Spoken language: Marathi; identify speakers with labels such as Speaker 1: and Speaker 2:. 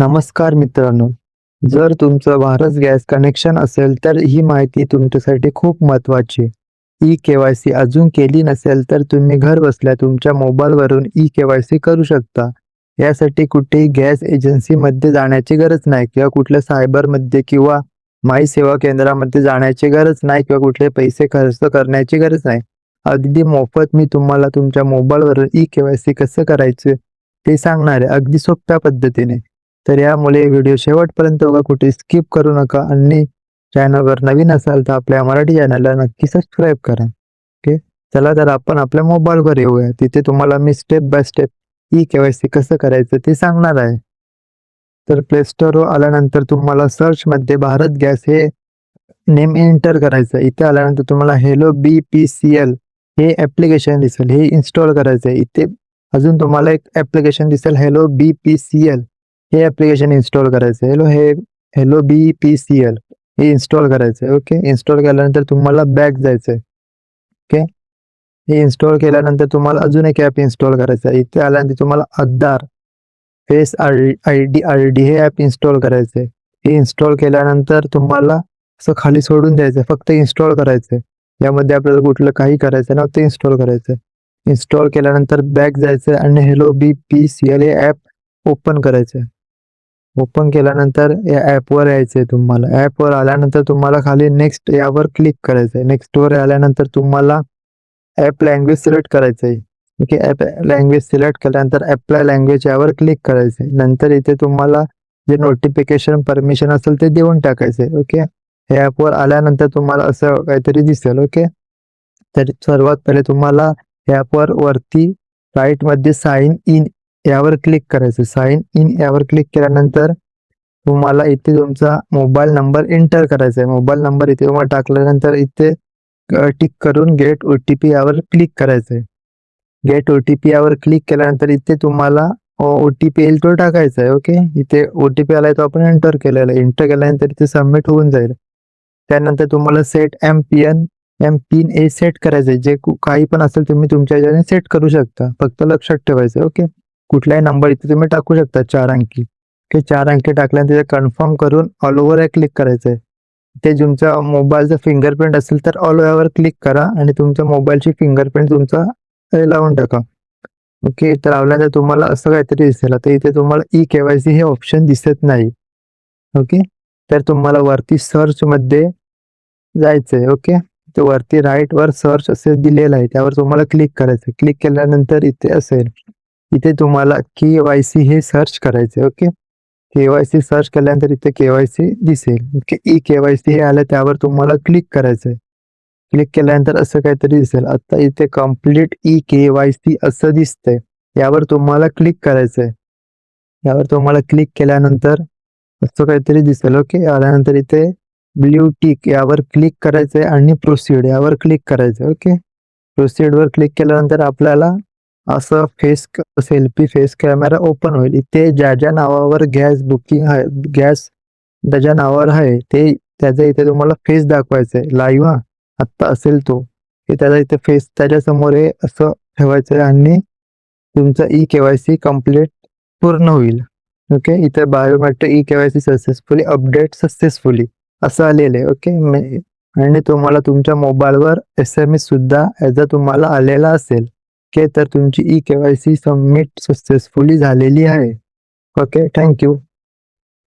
Speaker 1: नमस्कार मित्रांनो, जर तुमचं भारत गॅस कनेक्शन असेल तर ही माहिती तुमच्यासाठी खूप महत्त्वाची आहे. ई-के-वाय-सी अजून केली नसेल तर तुम्ही घरबसल्या तुमच्या मोबाईलवरून ई-के-वाय-सी करू शकता. यासाठी कुठेही गॅस एजन्सीमध्ये जाण्याची गरज नाही किंवा कुठल्या सायबरमध्ये किंवा माई सेवा केंद्रामध्ये जाण्याची गरज नाही किंवा कुठले पैसे खर्च करण्याची गरज नाही. अगदी मोफत मी तुम्हाला तुमच्या मोबाईलवरून ई-के-वाय-सी कसं करायचं ते सांगणार आहे, अगदी सोप्या पद्धतीने. तर यामुळे व्हिडिओ शेवटपर्यंत बघा, कुठे स्किप करू नका आणि चॅनलवर नवीन असाल तर आपल्या मराठी चॅनलला नक्की सबस्क्राईब करा. ओके, चला तर आपण आपल्या मोबाईलवर येऊया. तिथे तुम्हाला मी स्टेप बाय स्टेप ई-के-वाय-सी कसं करायचं ते सांगणार आहे. तर प्ले स्टोअरवर आल्यानंतर तुम्हाला सर्चमध्ये भारत गॅस हे नेम एंटर करायचं. इथे आल्यानंतर तुम्हाला हेलो BPCL हे ॲप्लिकेशन दिसेल, हे इन्स्टॉल करायचं आहे. इथे अजून तुम्हाला एक ॲप्लिकेशन दिसेल हेलो BPCL, हे ॲप्लिकेशन इन्स्टॉल करायचं आहे. हेलो BPCL हे इन्स्टॉल करायचं आहे. ओके, इन्स्टॉल केल्यानंतर तुम्हाला बॅक जायचं आहे. ओके, हे इन्स्टॉल केल्यानंतर तुम्हाला अजून एक ॲप इन्स्टॉल करायचं आहे. इथे आल्यानंतर तुम्हाला आधार फेस ID हे ॲप इन्स्टॉल करायचं आहे. हे इन्स्टॉल केल्यानंतर तुम्हाला असं खाली सोडून द्यायचं, फक्त इन्स्टॉल करायचं आहे. यामध्ये आपल्याला कुठलं काही करायचं नाही, फक्त इन्स्टॉल करायचं आहे. इन्स्टॉल केल्यानंतर बॅक जायचं आणि हेलो BPCL हे ॲप ओपन करायचं आहे. ओपन केल्यानंतर या ॲपवर यायचं आहे तुम्हाला. ॲपवर आल्यानंतर तुम्हाला खाली नेक्स्ट यावर क्लिक करायचं आहे. नेक्स्टवर आल्यानंतर तुम्हाला ॲप लँग्वेज सिलेक्ट करायचं आहे. ओके, ॲप लँग्वेज सिलेक्ट केल्यानंतर अप्लाय लँग्वेज यावर क्लिक करायचं आहे. नंतर इथे तुम्हाला जे नोटिफिकेशन परमिशन असेल ते देऊन टाकायचं आहे. ओके, हे ॲपवर आल्यानंतर तुम्हाला असं काहीतरी दिसेल. ओके, तर सर्वात पहिले तुम्हाला ॲपवर वरती राईटमध्ये साइन इन यावर क्लिक करायचं. साइन इन यावर क्लिक केल्यानंतर तुम्हाला इथे तुमचा मोबाईल नंबर एंटर करायचा आहे. मोबाईल नंबर इथे तुम्हाला टाकल्यानंतर इथे टिक करून गेट OTP यावर क्लिक करायचं आहे. गेट OTP यावर क्लिक केल्यानंतर इथे तुम्हाला OTP येईल तो टाकायचा आहे. ओके, इथे OTP आलाय तो आपण एंटर केलेला आहे. एंटर केल्यानंतर इथे सबमिट होऊन जाईल. त्यानंतर तुम्हाला सेट एम पिन हे सेट करायचं आहे. जे काही पण असेल तुम्ही तुमच्या ह्याच्याने सेट करू शकता, फक्त लक्षात ठेवायचं. ओके, कुठलाही नंबर इथे तुम्ही टाकू शकता 4 अंकी. ओके, 4 अंकी टाकल्यानंतर कन्फर्म करून ऑल ओव्हर क्लिक करायचं आहे. ते तुमच्या मोबाईलचा फिंगरप्रिंट असेल तर ऑल ओव्हर क्लिक करा आणि तुमच्या मोबाईलची फिंगरप्रिंट तुमचा लावून टाका. ओके, तर लावल्यानंतर तुम्हाला असं काहीतरी दिसेल. आता इथे तुम्हाला ई-के-वाय-सी हे ऑप्शन दिसत नाही. ओके, तर तुम्हाला वरती सर्चमध्ये जायचं आहे. ओके, तर वरती राईटवर सर्च असे दिलेलं आहे, त्यावर तुम्हाला क्लिक करायचं. क्लिक केल्यानंतर इथे असेल, इथे तुम्हाला के-वाय-सी हे सर्च करायचं. ओके, के-वाय-सी सर्च केल्यानंतर इथे के-वाय-सी दिसेल. ओके, ई-के-वाय-सी हे आलं, त्यावर तुम्हाला क्लिक करायचं आहे. क्लिक केल्यानंतर असं काहीतरी दिसेल. आता इथे कंप्लीट ई-के-वाय-सी असं दिसतंय, यावर तुम्हाला क्लिक करायचं आहे. यावर तुम्हाला क्लिक केल्यानंतर असं काहीतरी दिसेल. ओके, आल्यानंतर इथे ब्ल्यू टिक यावर क्लिक करायचं आहे आणि प्रोसीड यावर क्लिक करायचं आहे. ओके, प्रोसीडवर क्लिक केल्यानंतर आपल्याला असं सेल्फी फेस कॅमेरा ओपन होईल. इथे ज्या ज्या नावावर गॅस बुकिंग आहे, गॅस ज्याच्या नावावर आहे ते त्याचा इथे तुम्हाला फेस दाखवायचा आहे लाईव्ह. आत्ता असेल तो, की त्याचा इथे फेस त्याच्यासमोर आहे असं ठेवायचं आहे आणि तुमचा ई-के-वाय-सी कंप्लीट पूर्ण होईल. ओके, इथे बायोमेट्रिक ई-के-वाय-सी सक्सेसफुली अपडेट सक्सेसफुली असं आलेलं आहे. ओके, आणि तुम्हाला तुमच्या मोबाईलवर SMS सुद्धा याचा तुम्हाला आलेला असेल. ओके, तर तुमची ई-के-वाय-सी सबमिट सक्सेसफुली झालेली आहे. Okay, thank you.